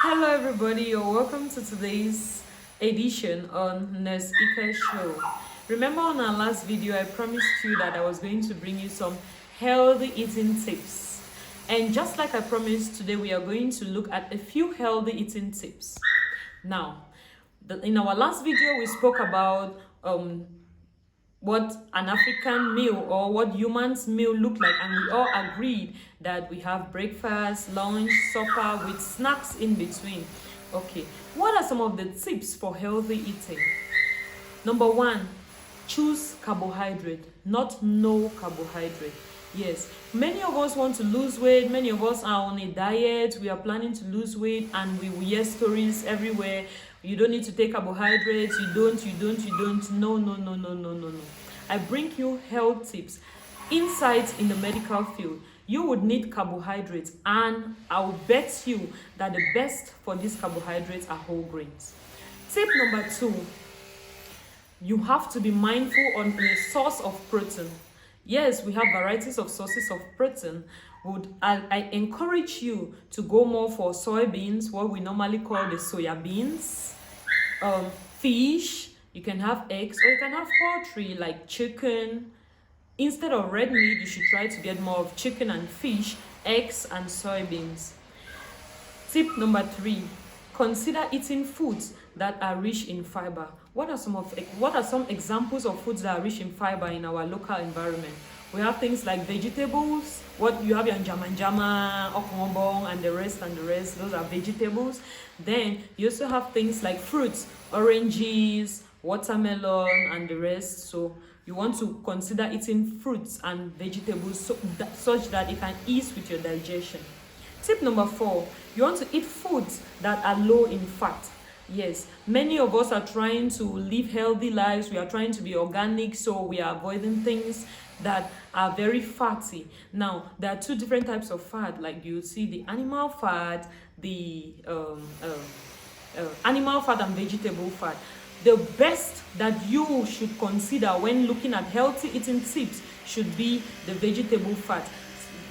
Hello, everybody. You're welcome to today's edition on Nurse Ika Show. Remember, on our last video, I promised you that I was going to bring you some healthy eating tips. And just like I promised, today we are going to look at a few healthy eating tips. Now, in our last video, we spoke about what an African meal or what humans meal look like, and we all agreed that we have breakfast, lunch, supper with snacks in between. Okay, what are some of the tips for healthy eating? Number one, choose carbohydrate, not no carbohydrate. Yes, many of us want to lose weight, many of us are on a diet, we are planning to lose weight, and we hear stories everywhere. You don't need to take carbohydrates, you don't. No. I bring you health tips, insights in the medical field. You would need carbohydrates, and I'll bet you that the best for these carbohydrates are whole grains. Tip number two, you have to be mindful on the source of protein. Yes, we have varieties of sources of protein. I encourage you to go more for soybeans, what we normally call the soya beans, fish. You can have eggs, or you can have poultry like chicken. Instead of red meat, you should try to get more of chicken and fish, eggs and soybeans. Tip number three, consider eating foods that are rich in fiber. What are some examples of foods that are rich in fiber in our local environment? We have things like vegetables. What you have your njama, okombong, and the rest. Those are vegetables. Then you also have things like fruits, oranges, watermelon, and the rest. So you want to consider eating fruits and vegetables such that it can ease with your digestion. Tip number four, you want to eat foods that are low in fat. Yes, many of us are trying to live healthy lives. We are trying to be organic, so we are avoiding things that are very fatty. Now, there are two different types of fat. Like you see the animal fat, the animal fat and vegetable fat. The best that you should consider when looking at healthy eating tips should be the vegetable fat.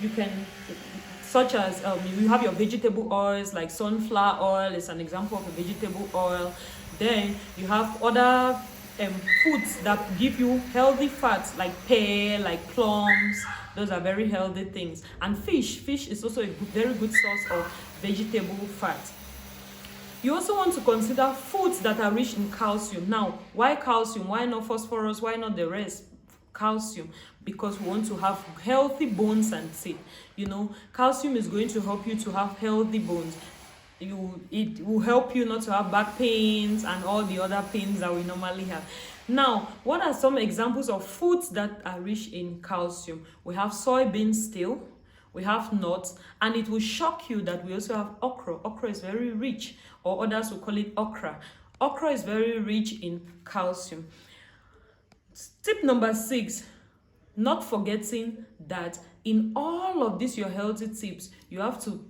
You can, such as you have your vegetable oils like sunflower oil is an example of a vegetable oil. Then you have other foods that give you healthy fats like pear, like plums. Those are very healthy things. And fish is also a very good source of vegetable fat. You also want to consider foods that are rich in calcium. Now, why calcium? Why not phosphorus? Why not the rest? Calcium, because we want to have healthy bones and teeth. You know, calcium is going to help you to have healthy bones. It will help you not to have back pains and all the other pains that we normally have. Now, what are some examples of foods that are rich in calcium? We have soybeans still, we have nuts, and it will shock you that we also have okra. Okra is very rich, or others will call it okra. Okra is very rich in calcium. Tip number six, not forgetting that in all of these your healthy tips, you have to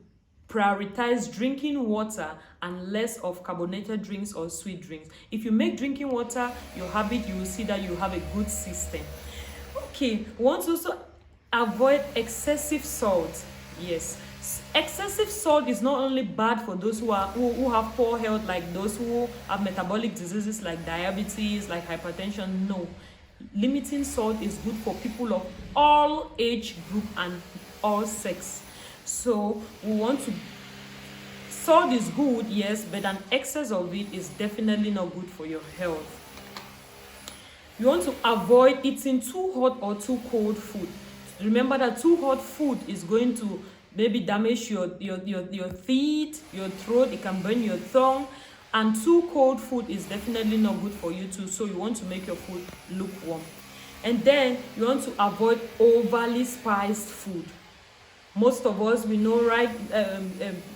prioritize drinking water and less of carbonated drinks or sweet drinks. If you make drinking water your habit, you will see that you have a good system. Okay, we want to also avoid excessive salt. Yes, excessive salt is not only bad for those who have poor health, like those who have metabolic diseases like diabetes, like hypertension. No, limiting salt is good for people of all age group and all sex. So we want to, salt is good, yes, but an excess of it is definitely not good for your health. You want to avoid eating too hot or too cold food. Remember that too hot food is going to maybe damage your teeth, your throat, it can burn your tongue. And too cold food is definitely not good for you too. So you want to make your food lukewarm. And then you want to avoid overly spiced food. Most of us, we know, right?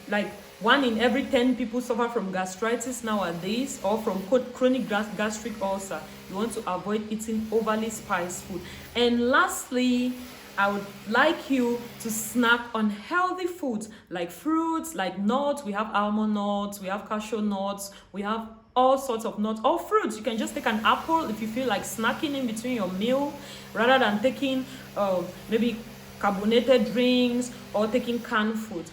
Like 1 in every 10 people suffer from gastritis nowadays, or from chronic gastric ulcer. You want to avoid eating overly spiced food. And lastly, I would like you to snack on healthy foods like fruits, like nuts. We have almond nuts, we have cashew nuts, we have all sorts of nuts or fruits. You can just take an apple if you feel like snacking in between your meal, rather than taking maybe carbonated drinks or taking canned food.